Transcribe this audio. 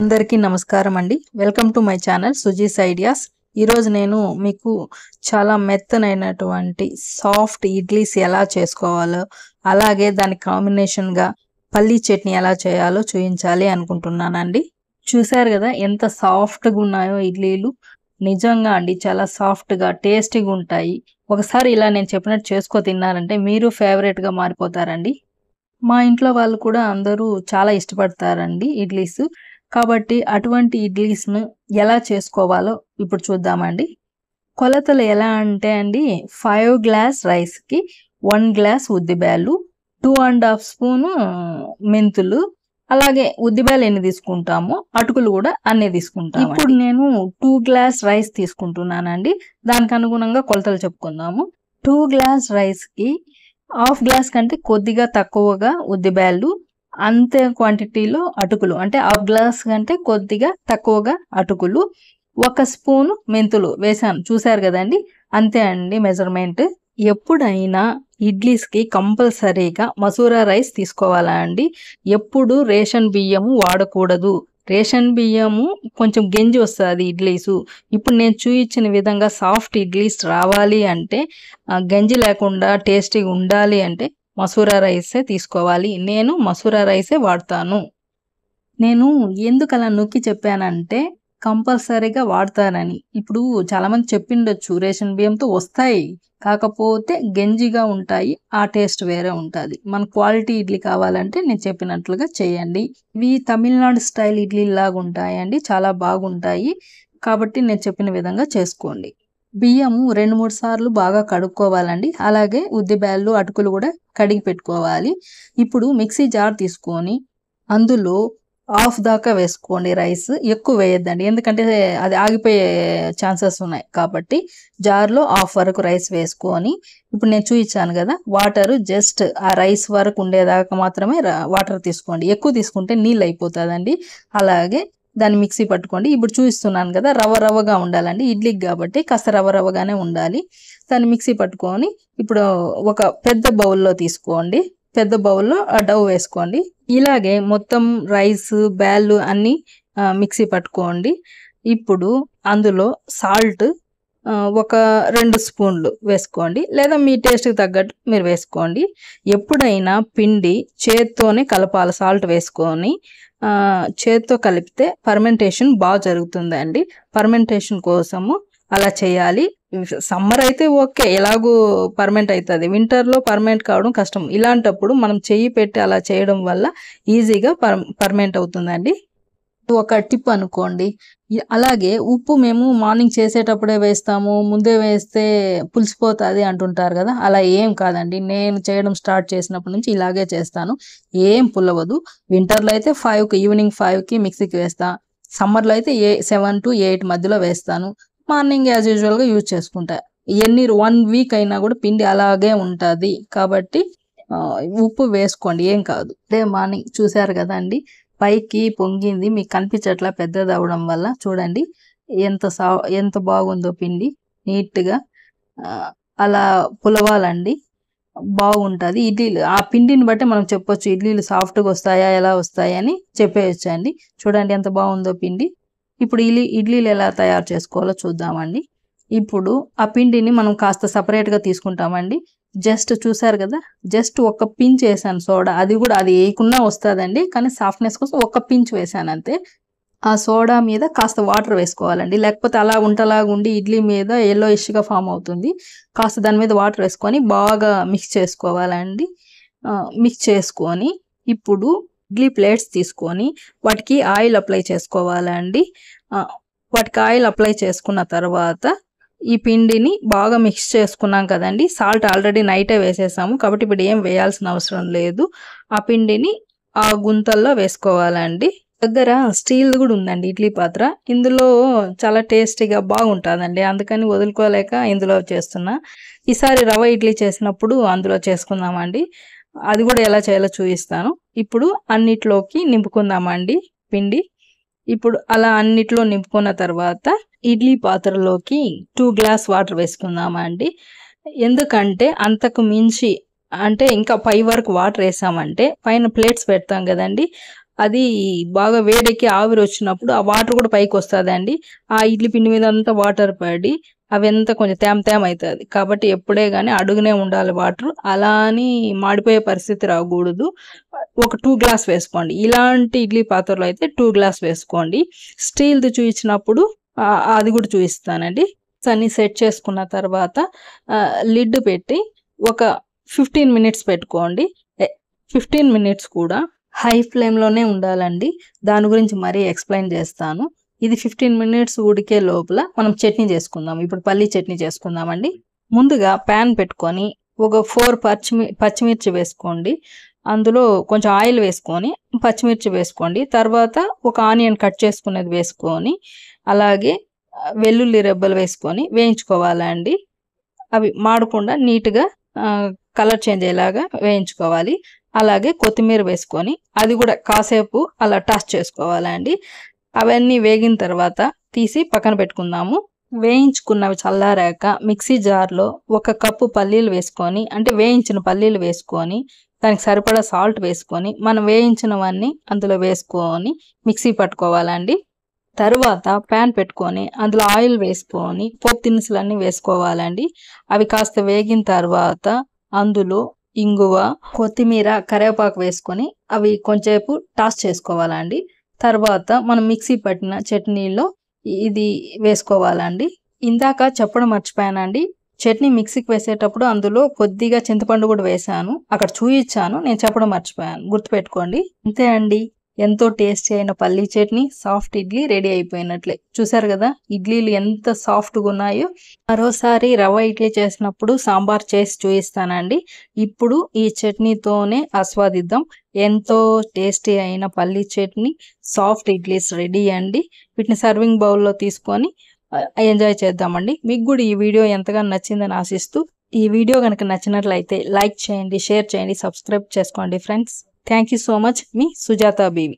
అందరికీ నమస్కారం అండి. Welcome to my channel Suji's ideas. ఈరోజు నేను మీకు చాలా మెత్తనైనటువంటి సాఫ్ట్ ఇడ్లీస్ ఎలా చేసుకోవాలో, అలాగే దాని కాంబినేషన్గా పల్లీ చట్నీ ఎలా చేయాలో చూపించాలి అనుకుంటున్నానండి. చూశారు కదా ఎంత సాఫ్ట్గా ఉన్నాయో ఇడ్లీలు. నిజంగా అండి చాలా సాఫ్ట్గా టేస్టీగా ఉంటాయి. ఒకసారి ఇలా నేను చెప్పినట్టు చేసుకో తిన్నారంటే మీరు ఫేవరెట్గా మారిపోతారండి. మా ఇంట్లో వాళ్ళు కూడా అందరూ చాలా ఇష్టపడతారండి ఇడ్లీస్. కాబట్టి అటువంటి ఇడ్లీస్‌ను ఎలా చేసుకోవాలో ఇప్పుడు చూద్దామండి. కొలతలు ఎలా అంటే అండి 5 గ్లాస్ రైస్‌కి 1 గ్లాస్ ఉద్దిబ్యాలు, 2 ½ స్పూను మెంతులు, అలాగే ఉద్దిబ్యాలు ఎన్ని తీసుకుంటామో అటుకులు కూడా అన్నీ తీసుకుంటాము. ఇప్పుడు నేను 2 గ్లాస్ రైస్ తీసుకుంటున్నానండి. దానికి అనుగుణంగా కొలతలు చెప్పుకుందాము. 2 గ్లాస్ రైస్‌కి హాఫ్ గ్లాస్ కంటే కొద్దిగా తక్కువగా ఉద్దిబ్యాలు, అంతే క్వాంటిటీలో అటుకులు, అంటే హాఫ్ గ్లాస్ కంటే కొద్దిగా తక్కువగా అటుకులు, 1 స్పూను మెంతులు వేసాను. చూశారు కదండి, అంతే అండి మెజర్మెంట్. ఎప్పుడైనా ఇడ్లీస్కి కంపల్సరీగా మసూరా రైస్ తీసుకోవాలా అండి. ఎప్పుడు రేషన్ బియ్యము వాడకూడదు. రేషన్ బియ్యము కొంచెం గెంజి వస్తుంది ఇడ్లీసు. ఇప్పుడు నేను చూపించిన విధంగా సాఫ్ట్ ఇడ్లీస్ రావాలి అంటే, గంజి లేకుండా టేస్టీగా ఉండాలి అంటే మసూరా రైసే తీసుకోవాలి. నేను మసూరా రైసే వాడతాను. నేను ఎందుకు అలా నొక్కి చెప్పానంటే కంపల్సరీగా వాడతానని. ఇప్పుడు చాలామంది చెప్పిండొచ్చు రేషన్ బియ్యంతో వస్తాయి, కాకపోతే గంజిగా ఉంటాయి, ఆ టేస్ట్ వేరే ఉంటుంది. మన క్వాలిటీ ఇడ్లీ కావాలంటే నేను చెప్పినట్లుగా చేయండి. ఇవి తమిళనాడు స్టైల్ ఇడ్లీ లాగా ఉంటాయండి, చాలా బాగుంటాయి. కాబట్టి నేను చెప్పిన విధంగా చేసుకోండి. బియ్యము 2-3 సార్లు బాగా కడుక్కోవాలండి. అలాగే ఉద్దిబ్యాలు, అటుకులు కూడా కడిగి పెట్టుకోవాలి. ఇప్పుడు మిక్సీ జార్ తీసుకొని అందులో హాఫ్ దాకా వేసుకోండి రైస్. ఎక్కువ వేయొద్దండి, ఎందుకంటే అది ఆగిపోయే ఛాన్సెస్ ఉన్నాయి. కాబట్టి జార్లో హాఫ్ వరకు రైస్ వేసుకొని, ఇప్పుడు నేను చూపించాను కదా, వాటర్ జస్ట్ ఆ రైస్ వరకు ఉండేదాకా మాత్రమే వాటర్ తీసుకోండి. ఎక్కువ తీసుకుంటే నీళ్ళు అయిపోతుందండి. అలాగే దాన్ని మిక్సీ పట్టుకోండి. ఇప్పుడు చూపిస్తున్నాను కదా, రవ్వగా ఉండాలండి ఇడ్లీకి, కాబట్టి కాస్త రవ్వగానే ఉండాలి. దాన్ని మిక్సీ పట్టుకొని ఇప్పుడు ఒక పెద్ద బౌల్లో తీసుకోండి. పెద్ద బౌల్లో ఆ డవ్ వేసుకోండి. ఇలాగే మొత్తం రైస్ బ్యాళ్ళు అన్నీ మిక్సీ పట్టుకోండి. ఇప్పుడు అందులో సాల్ట్ ఒక 2 స్పూన్లు వేసుకోండి, లేదా మీ టేస్ట్కి తగ్గట్టు మీరు వేసుకోండి. ఎప్పుడైనా పిండి చేత్తోనే కలపాలి. సాల్ట్ వేసుకొని చేత్తో కలిపితే పర్మెంటేషన్ బాగా జరుగుతుందండి. పర్మెంటేషన్ కోసము అలా చేయాలి. సమ్మర్ అయితే ఓకే, ఎలాగూ పర్మెంట్ అవుతుంది. వింటర్లో పర్మెంట్ కావడం కష్టం. ఇలాంటప్పుడు మనం చెయ్యి పెట్టి అలా చేయడం వల్ల ఈజీగా పర్మెంట్ అవుతుందండి. ఒక టిప్ అనుకోండి. అలాగే ఉప్పు మేము మార్నింగ్ చేసేటప్పుడే వేస్తాము, ముందే వేస్తే పులిసిపోతుంది అంటుంటారు కదా, అలా ఏం కాదండి. నేను చేయడం స్టార్ట్ చేసినప్పటి నుంచి ఇలాగే చేస్తాను, ఏం పుల్లవదు. వింటర్లో అయితే 5కి, ఈవినింగ్ 5కి మిక్సీకి వేస్తా. సమ్మర్లో అయితే 7 to 8 మధ్యలో వేస్తాను. మార్నింగ్ యాజ్ యూజువల్గా యూజ్ చేసుకుంటా. 1 వీక్ అయినా కూడా పిండి అలాగే ఉంటుంది. కాబట్టి ఉప్పు వేసుకోండి, ఏం కాదు. అదే మార్నింగ్ చూశారు కదా అండి, పైకి పొంగింది, మీకు కనిపించట్లా పెద్దది అవడం వల్ల. చూడండి ఎంత బాగుందో పిండి, నీట్గా అలా పులవాలండి, బాగుంటుంది ఇడ్లీలు. ఆ పిండిని బట్టి మనం చెప్పొచ్చు ఇడ్లీలు సాఫ్ట్గా వస్తాయా ఎలా వస్తాయి అని చెప్పేయచ్చు అండి. చూడండి ఎంత బాగుందో పిండి. ఇప్పుడు ఇడ్లీలు ఎలా తయారు చేసుకోవాలో చూద్దామండి. ఇప్పుడు ఆ పిండిని మనం కాస్త సపరేట్గా తీసుకుంటామండి. జస్ట్ చూసారు కదా, జస్ట్ ఒక పించ్ వేసాను సోడా. అది కూడా అది వేయకుండా వస్తుందండి, కానీ సాఫ్ట్నెస్ కోసం ఒక పించ్ వేసాను అంతే. ఆ సోడా మీద కాస్త వాటర్ వేసుకోవాలండి, లేకపోతే అలా ఉంటలాగా ఉండి ఇడ్లీ మీద yellowish-గా ఫామ్ అవుతుంది. కాస్త దాని మీద వాటర్ వేసుకొని బాగా మిక్స్ చేసుకోవాలండి. మిక్స్ చేసుకొని ఇప్పుడు ఇడ్లీ ప్లేట్స్ తీసుకొని వాటికి ఆయిల్ అప్లై చేసుకోవాలండి. వాటికి ఆయిల్ అప్లై చేసుకున్న తర్వాత ఈ పిండిని బాగా మిక్స్ చేసుకున్నాం కదండి. సాల్ట్ ఆల్రెడీ నైటే వేసేసాము, కాబట్టి ఇప్పుడు ఏం వేయాల్సిన అవసరం లేదు. ఆ పిండిని ఆ గుంతల్లో వేసుకోవాలండి. దగ్గర స్టీల్ కూడా ఉందండి ఇడ్లీ పాత్ర, ఇందులో చాలా టేస్టీగా బాగుంటుందండి, అందుకని వదులుకోలేక ఇందులో చేస్తున్నా. ఈసారి రవ్వ ఇడ్లీ చేసినప్పుడు అందులో చేసుకుందామండి. అది కూడా ఎలా చేయాలో చూపిస్తాను. ఇప్పుడు అన్నిట్లోకి నింపుకుందామండి పిండి. ఇప్పుడు అలా అన్నిట్లో నింపుకున్న తర్వాత ఇడ్లీ పాత్రలోకి 2 గ్లాస్ వాటర్ వేసుకుందామండి. ఎందుకంటే అంతకు మించి అంటే ఇంకా పై వరకు వాటర్ వేసామంటే పైన ప్లేట్స్ పెడతాం కదండి, అది బాగా వేడెక్కి ఆవిరి వచ్చినప్పుడు ఆ వాటర్ కూడా పైకి వస్తుందండి. ఆ ఇడ్లీ పిండి మీద అంతా వాటర్ పడి అవంతా కొంచెం తేమ అవుతుంది. కాబట్టి ఎప్పుడే కానీ అడుగునే ఉండాలి వాటర్. అలా అని మాడిపోయే పరిస్థితి రాకూడదు. ఒక 2 గ్లాస్ వేసుకోండి. ఇలాంటి ఇడ్లీ పాత్రలో అయితే 2 గ్లాస్ వేసుకోండి. స్టీల్ది చూయించినప్పుడు అది కూడా చూపిస్తానండి. అన్ని సెట్ చేసుకున్న తర్వాత లిడ్ పెట్టి ఒక 15 మినిట్స్ పెట్టుకోండి. 15 మినిట్స్ కూడా హై ఫ్లేమ్లోనే ఉండాలండి. దాని గురించి మరీ ఎక్స్ప్లెయిన్ చేస్తాను. ఇది 15 మినిట్స్ ఉడికే లోపల మనం చట్నీ చేసుకుందాం. ఇప్పుడు పల్లీ చట్నీ చేసుకుందామండి. ముందుగా ప్యాన్ పెట్టుకొని ఒక 4 పచ్చిమిర్చి వేసుకోండి. అందులో కొంచెం ఆయిల్ వేసుకొని పచ్చిమిర్చి వేసుకోండి. తర్వాత ఒక ఆనియన్ కట్ చేసుకునేది వేసుకొని అలాగే వెల్లుల్లి రెబ్బలు వేసుకొని వేయించుకోవాలండి. అవి మాడకుండా నీట్గా కలర్ చేంజ్ అయ్యేలాగా వేయించుకోవాలి. అలాగే కొత్తిమీర వేసుకొని అది కూడా కాసేపు అలా టచ్ చేసుకోవాలండి. అవన్నీ వేగిన తర్వాత తీసి పక్కన పెట్టుకుందాము. వేయించుకున్నవి చల్లారాక మిక్సీ జార్లో 1 కప్పు పల్లీలు వేసుకొని, అంటే వేయించిన పల్లీలు వేసుకొని, దానికి సరిపడా సాల్ట్ వేసుకొని మనం వేయించినవన్నీ అందులో వేసుకొని మిక్సీ పట్టుకోవాలండి. తరువాత ప్యాన్ పెట్టుకొని అందులో ఆయిల్ వేసుకొని పోపు దినుసులన్నీ వేసుకోవాలండి. అవి కాస్త వేగిన తర్వాత అందులో ఇంగువ, కొత్తిమీర, కరివేపాకు వేసుకొని అవి కొంచెంసేపు టాస్ చేసుకోవాలండి. తర్వాత మనం మిక్సీ పట్టిన చట్నీలో ఇది వేసుకోవాలండి. ఇందాక చెప్పడం మర్చిపోయానండి. చట్నీ మిక్సీకి వేసేటప్పుడు అందులో కొద్దిగా చింతపండు కూడా వేసాను. అక్కడ చూయించాను, నేను చెప్పడం మర్చిపోయాను, గుర్తుపెట్టుకోండి. అంతే అండి, ఎంతో టేస్టీ అయిన పల్లీ చట్నీ, సాఫ్ట్ ఇడ్లీ రెడీ అయిపోయినట్లే. చూసారు కదా ఇడ్లీలు ఎంత సాఫ్ట్గా ఉన్నాయో. మరోసారి రవ్వ ఇడ్లీ చేసినప్పుడు సాంబార్ చేసి చూపిస్తానండి. ఇప్పుడు ఈ చట్నీతోనే ఆస్వాదిద్దాం. ఎంతో టేస్టీ అయిన పల్లీ చట్నీ, సాఫ్ట్ ఇడ్లీస్ రెడీ అండి. వీటిని సర్వింగ్ బౌల్లో తీసుకొని ఎంజాయ్ చేద్దామండి. మీకు కూడా ఈ వీడియో ఎంతగానో నచ్చిందని ఆశిస్తూ, ఈ వీడియో కనుక నచ్చినట్లయితే లైక్ చేయండి, షేర్ చేయండి, సబ్స్క్రైబ్ చేసుకోండి friends. Thank you so much. Me Sujatha BV.